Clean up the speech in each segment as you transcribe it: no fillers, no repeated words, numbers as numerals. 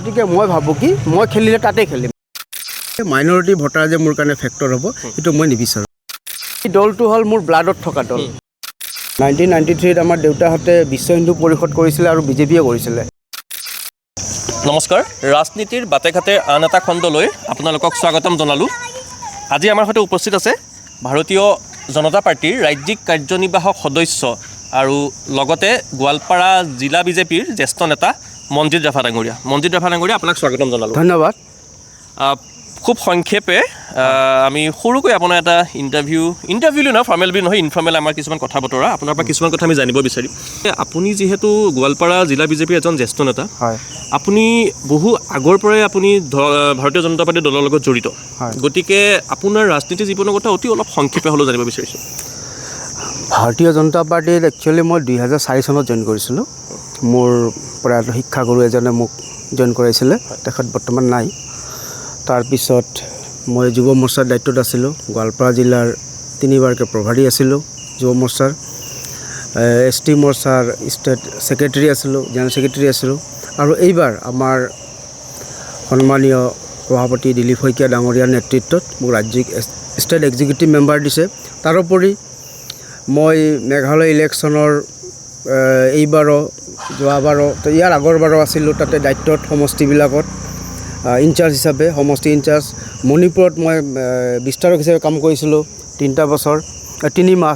গতিকে মই ভাবোঁ কি মই খেলিলে তাতে খেলিম। মাইনৰিটি ভোটাৰ যে মোৰ কাৰণে ফেক্টৰ হ'ব সেইটো মই নিবিচাৰোঁ। এই দলটো হ'ল মোৰ ব্লাডত থকা দল। 1993 আমাৰ দেউতাহঁতে বিশ্ব হিন্দু পৰিষদ কৰিছিলে আৰু বিজেপিয়ে কৰিছিলে। নমস্কাৰ, ৰাজনীতিৰ বাটে ঘাটে আন এটা খণ্ডলৈ আপোনালোকক স্বাগতম জনালোঁ। আজি আমাৰ সৈতে উপস্থিত আছে ভাৰতীয় জনতা পাৰ্টীৰ ৰাজ্যিক কাৰ্যনিৰ্বাহক সদস্য আৰু লগতে গোৱালপাৰা জিলা বিজেপিৰ জ্যেষ্ঠ নেতা মনজিৎ ৰাভা ডাঙৰীয়া। মনজিৎ ৰাভা ডাঙৰীয়া, আপোনাক স্বাগতম জনালোঁ। ধন্যবাদ। খুব সংক্ষেপে আমি সৰুকৈ আপোনাৰ এটা ইণ্টাৰভিউ নহয়, ফৰ্মেল বি নহয়, ইনফৰ্মেল আমাৰ কিছুমান কথা বতৰা আপোনাৰ পৰা কিছুমান কথা আমি জানিব বিচাৰিম। আপুনি যিহেতু গোৱালপাৰা জিলা বিজেপিৰ এজন জ্যেষ্ঠ নেতা, হয়, আপুনি বহু আগৰ পৰাই আপুনি ভাৰতীয় জনতা পাৰ্টীৰ দলৰ লগত জড়িত, গতিকে আপোনাৰ ৰাজনীতি জীৱনৰ কথা অতি অলপ সংক্ষেপে হ'লেও জানিব বিচাৰিছোঁ। ভাৰতীয় জনতা পাৰ্টীত একচুৱেলি মই 2004 চনত জইন কৰিছিলোঁ। মোৰ প্ৰয়াত শিক্ষাগুৰু এজনে মোক জইন কৰাইছিলে, তেখেত বৰ্তমান নাই। তাৰপিছত মই যুৱ মৰ্চাৰ দায়িত্বত আছিলোঁ। গোৱালপাৰা জিলাৰ 3বাৰকৈ প্ৰভাৰী আছিলোঁ যুৱ মৰ্চাৰ। ST মৰ্চাৰ ষ্টেট ছেক্ৰেটেৰী আছিলোঁ, জেনেৰেল ছেক্ৰেটেৰী আছিলোঁ। আৰু এইবাৰ আমাৰ সন্মানীয় সভাপতি দিলীপ শইকীয়া ডাঙৰীয়াৰ নেতৃত্বত মোক ৰাজ্যিক ষ্টেট এক্সিকিউটিভ মেম্বাৰ দিছে। তাৰোপৰি মই মেঘালয় ইলেকশ্যনৰ এইবাৰো, যোৱাবাৰো, ইয়াৰ আগৰবাৰো আছিলোঁ তাতে দায়িত্বত সমষ্টিবিলাকত ইনচাৰ্জ হিচাপে, সমষ্টি ইনচাৰ্জ। মণিপুৰত মই বিস্তাৰক হিচাপে কাম কৰিছিলোঁ 3 মাহ।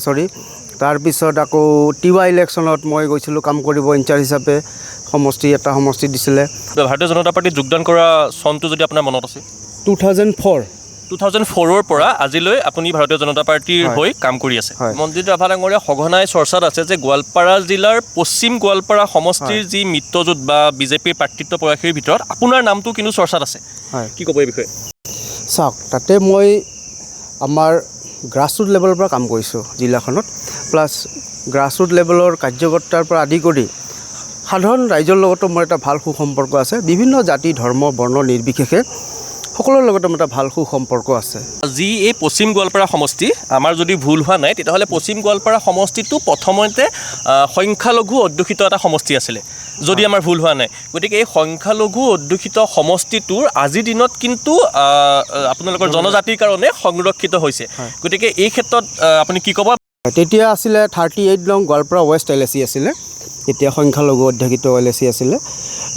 তাৰপিছত আকৌ টিৱা ইলেকশ্যনত মই গৈছিলোঁ কাম কৰিব ইনচাৰ্জ হিচাপে, এটা সমষ্টি দিছিলে। ভাৰতীয় জনতা পাৰ্টীত যোগদান কৰা চনটো যদি আপোনাৰ মনত আছে? 2004ৰ পৰা আজিলৈ আপুনি ভাৰতীয় জনতা পাৰ্টীৰ হৈ কাম কৰি আছে। মনজিৎ ৰাভা ডাঙৰীয়া, সঘনাই চৰ্চাত আছে যে গোৱালপাৰা জিলাৰ পশ্চিম গোৱালপাৰা সমষ্টিৰ যি মিত্ৰজোঁট বা বিজেপিৰ প্ৰাৰ্থিত্ব প্ৰয়াসীৰ ভিতৰত আপোনাৰ নামটো কিন্তু চৰ্চাত আছে। কি ক'ব এই বিষয়ে? চাওক, তাতে মই আমাৰ গ্ৰাছৰুট লেভেলৰ পৰা কাম কৰিছোঁ জিলাখনত, প্লাছ গ্ৰাছৰুট লেভেলৰ কাৰ্যকৰ্তাৰ পৰা আদি কৰি সাধাৰণ ৰাইজৰ লগতো মোৰ এটা ভাল সুসম্পৰ্ক আছে। বিভিন্ন জাতি ধৰ্ম বৰ্ণ নিৰ্বিশেষে সকলোৰে লগতে মোৰ এটা ভাল সুসম্পৰ্ক আছে। যি এই পশ্চিম গোৱালপাৰা সমষ্টি, আমাৰ যদি ভুল হোৱা নাই তেতিয়াহ'লে পশ্চিম গোৱালপাৰা সমষ্টিটো প্ৰথমতে সংখ্যালঘু অধ্যুষিত এটা সমষ্টি আছিলে, যদি আমাৰ ভুল হোৱা নাই। গতিকে এই সংখ্যালঘু অধ্যুষিত সমষ্টিটোৰ আজিৰ দিনত কিন্তু আপোনালোকৰ জনজাতিৰ কাৰণে সংৰক্ষিত হৈছে। গতিকে এই ক্ষেত্ৰত আপুনি কি ক'ব? তেতিয়া আছিলে 38 নং গোৱালপাৰা ৱেষ্ট LAC আছিলে, এতিয়া সংখ্যালঘু অধ্যুষিত LAC আছিলে।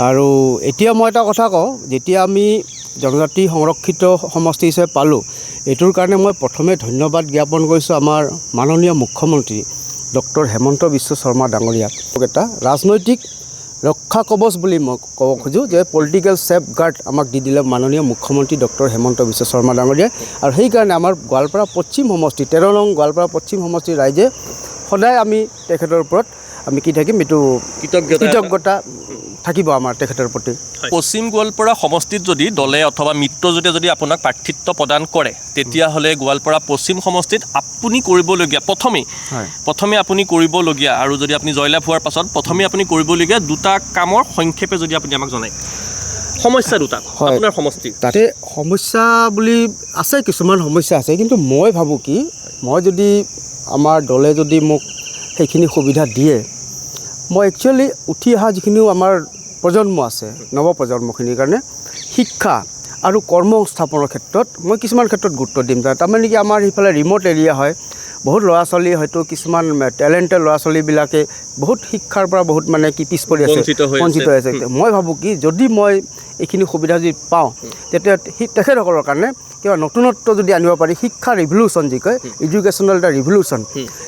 আৰু এতিয়া মই এটা কথা কওঁ, যেতিয়া আমি জনজাতি সংৰক্ষিত সমষ্টি হিচাপে পালোঁ, এইটোৰ কাৰণে মই প্ৰথমে ধন্যবাদ জ্ঞাপন কৰিছোঁ আমাৰ মাননীয় মুখ্যমন্ত্ৰী ডক্টৰ হেমন্ত বিশ্ব শৰ্মা ডাঙৰীয়াক। এটা ৰাজনৈতিক ৰক্ষা কৱচ বুলি মই ক'ব খোজোঁ যে পলিটিকেল ছেফ গাৰ্ড আমাক দি দিলে মাননীয় মুখ্যমন্ত্ৰী ডক্টৰ হেমন্ত বিশ্ব শৰ্মা ডাঙৰীয়াই। আৰু সেইকাৰণে আমাৰ গোৱালপাৰা পশ্চিম সমষ্টি 13 নং গোৱালপাৰা পশ্চিম সমষ্টিৰ ৰাইজে সদায় আমি তেখেতৰ ওপৰত আমি কি থাকিম, এইটো কৃতজ্ঞতা থাকিব আমাৰ তেখেতৰ প্ৰতি। পশ্চিম গোৱালপাৰা সমষ্টিত যদি দলে অথবা মিত্ৰজোঁটে যদি আপোনাক প্ৰাৰ্থিত্ব প্ৰদান কৰে, তেতিয়াহ'লে গোৱালপাৰা পশ্চিম সমষ্টিত আপুনি কৰিবলগীয়া প্ৰথমে আপুনি কৰিবলগীয়া, আৰু যদি আপুনি জয়লাভ হোৱাৰ পাছত প্ৰথমে আপুনি কৰিবলগীয়া দুটা কামৰ সংক্ষেপে যদি আপুনি আমাক জনায়। সমস্যা দুটা আপোনাৰ সমষ্টি। তাতে সমস্যা বুলি আছে, কিছুমান সমস্যা আছে, কিন্তু মই ভাবোঁ কি, মই যদি আমাৰ দলে যদি মোক সেইখিনি সুবিধা দিয়ে, মই একচুৱেলি উঠি অহা যিখিনিও আমাৰ প্ৰজন্ম আছে, নৱপ্ৰজন্মখিনিৰ কাৰণে শিক্ষা আৰু কৰ্মসংস্থাপনৰ ক্ষেত্ৰত মই কিছুমান ক্ষেত্ৰত গুৰুত্ব দিম। তাৰমানে কি, আমাৰ সেইফালে ৰিম'ট এৰিয়া হয়, বহুত ল'ৰা ছোৱালী হয়তো কিছুমান টেলেণ্টেড ল'ৰা ছোৱালীবিলাকে বহুত শিক্ষাৰ পৰা বহুত মানে কি পিছ পৰি আছে, বঞ্চিত হৈ আছে। মই ভাবোঁ কি, যদি মই এইখিনি সুবিধা যদি পাওঁ, তেতিয়া তেখেতসকলৰ কাৰণে কিবা নতুনত্ব যদি আনিব পাৰি, শিক্ষা ৰিভলিউশ্যন যি কয়, এডুকেশ্যনেল এটা ৰিভলিউশ্যন,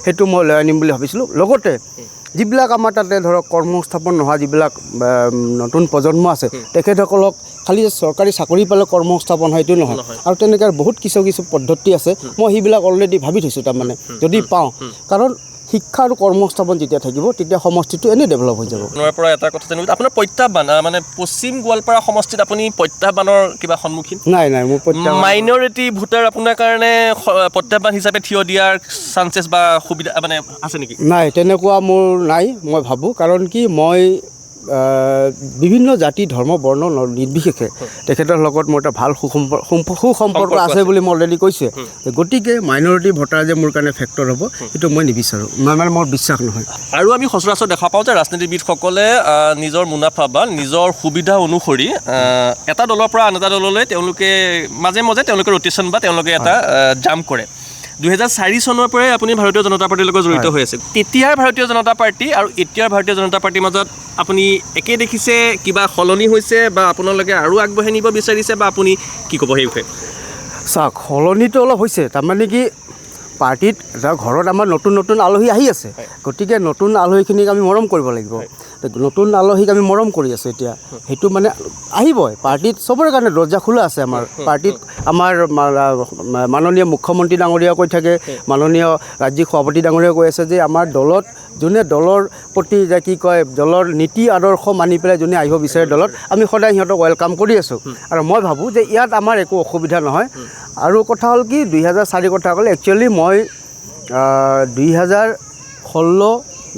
সেইটো মই লৈ আনিম বুলি ভাবিছিলোঁ। লগতে যিবিলাক আমাৰ তাতে ধৰক কৰ্মসংস্থাপন নোহোৱা যিবিলাক নতুন প্ৰজন্ম আছে, তেখেতসকলক খালি চৰকাৰী চাকৰি পালে কৰ্মসংস্থাপন হয় এইটো নহয়, আৰু তেনেকৈ বহুত কিছু পদ্ধতি আছে, মই সেইবিলাক অলৰেডি ভাবি থৈছোঁ। তাৰমানে যদি পাওঁ, কাৰণ শিক্ষা আৰু কৰ্মসংস্থাপন যেতিয়া থাকিব, তেতিয়া সমষ্টিটো এনেই ডেভেলপ হৈ যাব। আপোনাৰ পৰা এটা কথা জানিব, আপোনাৰ প্ৰত্যাহ্বান মানে পশ্চিম গোৱালপাৰা সমষ্টিত আপুনি প্ৰত্যাহ্বানৰ কিবা সন্মুখীন? নাই, মোৰ মাইনৰিটি ভোটাৰ আপোনাৰ কাৰণে প্ৰত্যাহ্বান হিচাপে থিয় দিয়াৰ চান্সেছ বা সুবিধা মানে আছে নেকি? নাই, তেনেকুৱা মোৰ নাই। মই ভাবোঁ, কাৰণ কি, মই বিভিন্ন জাতি ধৰ্ম বৰ্ণ নিৰ্বিশেষে তেখেতৰ লগত মোৰ এটা ভাল সুসম্পৰ্ক আছে বুলি মই অলৰেডি কৈছে গতিকে মাইনৰিটি ভোটাৰ যে মোৰ কাৰণে ফেক্টৰ হ'ব সেইটো মই নিবিচাৰোঁ মানে মোৰ বিশ্বাস নহয় আৰু আমি সচৰাচৰ দেখা পাওঁ যে ৰাজনীতিবিদসকলে নিজৰ মুনাফা বা নিজৰ সুবিধা অনুসৰি এটা দলৰ পৰা আন এটা দললৈ তেওঁলোকে মাজে মাজে তেওঁলোকে ৰটেশ্যন বা তেওঁলোকে এটা জাম্প কৰে 2004 চনৰ পৰাই আপুনি ভাৰতীয় জনতা পাৰ্টিৰ লগত জড়িত হৈ আছে তেতিয়াৰ ভাৰতীয় জনতা পাৰ্টি আৰু এতিয়াৰ ভাৰতীয় জনতা পাৰ্টিৰ মাজত আপুনি একে দেখিছে কিবা সলনি হৈছে বা আপোনালোকে আৰু আগবঢ়াই নিব বিচাৰিছে বা আপুনি কি ক'ব সেই বিষয়ে চাওক সলনিটো অলপ হৈছে তাৰমানে কি পাৰ্টিত ঘৰত আমাৰ নতুন নতুন আলহী আহি আছে গতিকে নতুন আলহীখিনিক আমি মৰম কৰিব লাগিব নতুন আলহীক আমি মৰম কৰি আছোঁ এতিয়া সেইটো মানে আহিবই পাৰ্টিত চবৰে কাৰণে দৰ্জা খোলা আছে আমাৰ পাৰ্টিত আমাৰ মাননীয় মুখ্যমন্ত্ৰী ডাঙৰীয়া কৈ থাকে মাননীয় ৰাজ্যিক সভাপতি ডাঙৰীয়া কৈ আছে যে আমাৰ দলত যোনে দলৰ প্ৰতি যে কি কয় দলৰ নীতি আদৰ্শ মানি পেলাই যোনে আহিব বিচাৰে দলত আমি সদায় সিহঁতক ৱেলকাম কৰি আছোঁ আৰু মই ভাবোঁ যে ইয়াত আমাৰ একো অসুবিধা নহয় আৰু কথা হ'ল কি 2004 কথা ক'লে একচুৱেলি মই 2016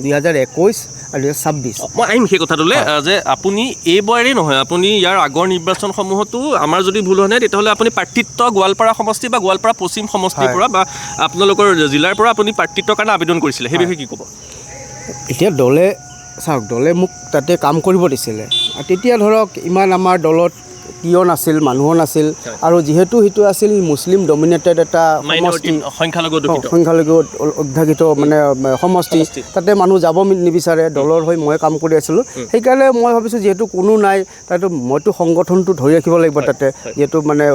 2021 আৰু 2026 মই আহিম সেই কথাটোলৈ যে আপুনি এইবাৰেই নহয় আপুনি ইয়াৰ আগৰ নিৰ্বাচনসমূহতো আমাৰ যদি ভুল হোৱা নাই তেতিয়াহ'লে আপুনি প্ৰাৰ্থিত্ব গোৱালপাৰা সমষ্টি বা গোৱালপাৰা পশ্চিম সমষ্টিৰ পৰা বা আপোনালোকৰ জিলাৰ পৰা আপুনি প্ৰাৰ্থিত্বৰ কাৰণে আবেদন কৰিছিলে সেই বিষয়ে কি ক'ব এতিয়া দলে চাওক দলে মোক তাতে কাম কৰিব দিছিলে আৰু তেতিয়া ধৰক ইমান আমাৰ দলত কিয় নাছিল মানুহো নাছিল আৰু যিহেতু সেইটো আছিল মুছলিম ডমিনেটেড এটা সমষ্টি সংখ্যালঘু অধ্যাসিত মানে সমষ্টি তাতে মানুহ যাব নিবিচাৰে দলৰ হৈ মই কাম কৰি আছিলোঁ সেইকাৰণে মই ভাবিছোঁ যিহেতু কোনো নাই তাতো মইতো সংগঠনটো ধৰি ৰাখিব লাগিব তাতে যিহেতু মানে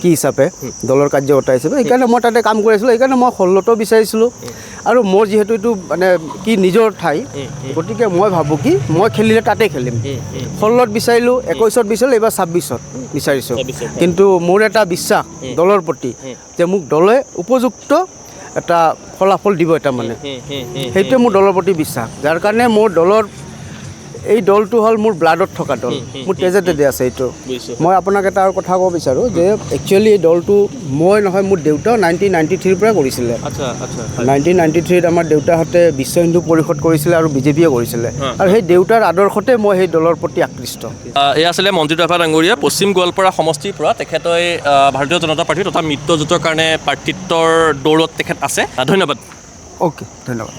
কি হিচাপে দলৰ কাৰ্যকৰ্তা হিচাপে সেইকাৰণে মই তাতে কাম কৰি আছিলোঁ সেইকাৰণে মই 16টো বিচাৰিছিলোঁ আৰু মোৰ যিহেতু এইটো মানে কি নিজৰ ঠাই গতিকে মই ভাবোঁ কি মই খেলিলে তাতে খেলিম 16ত বিচাৰিলোঁ 21ত বিচাৰিলোঁ এইবাৰ 26ত বিচাৰিছোঁ কিন্তু মোৰ এটা বিশ্বাস দলৰ প্ৰতি যে মোক দলে উপযুক্ত এটা ফলাফল দিব এটা মানে সেইটোৱে মোৰ দলৰ প্ৰতি বিশ্বাস যাৰ কাৰণে মোৰ দলৰ এই দলটো হ'ল মোৰ ব্লাডত থকা দল মোৰ তেজে তেজে আছে এইটো মই আপোনাক এটা আৰু কথা ক'ব বিচাৰোঁ যে একচুৱেলি এই দলটো মই নহয় মোৰ দেউতাও 1993 পৰা কৰিছিলে 1993ত আমাৰ দেউতাহঁতে বিশ্ব হিন্দু পৰিষদ কৰিছিলে আৰু বিজেপিয়ে কৰিছিলে আৰু সেই দেউতাৰ আদৰ্শতে মই সেই দলৰ প্ৰতি আকৃষ্ট এয়া আছিলে মন্ত্ৰী ৰাভা ডাঙৰীয়া পশ্চিম গোৱালপাৰা সমষ্টিৰ পৰা তেখেতে ভাৰতীয় জনতা পাৰ্টি তথা মিত্ৰজোঁটৰ কাৰণে প্ৰাৰ্থিত্বৰ দৌৰত তেখেত আছে ধন্যবাদ অ'কে ধন্যবাদ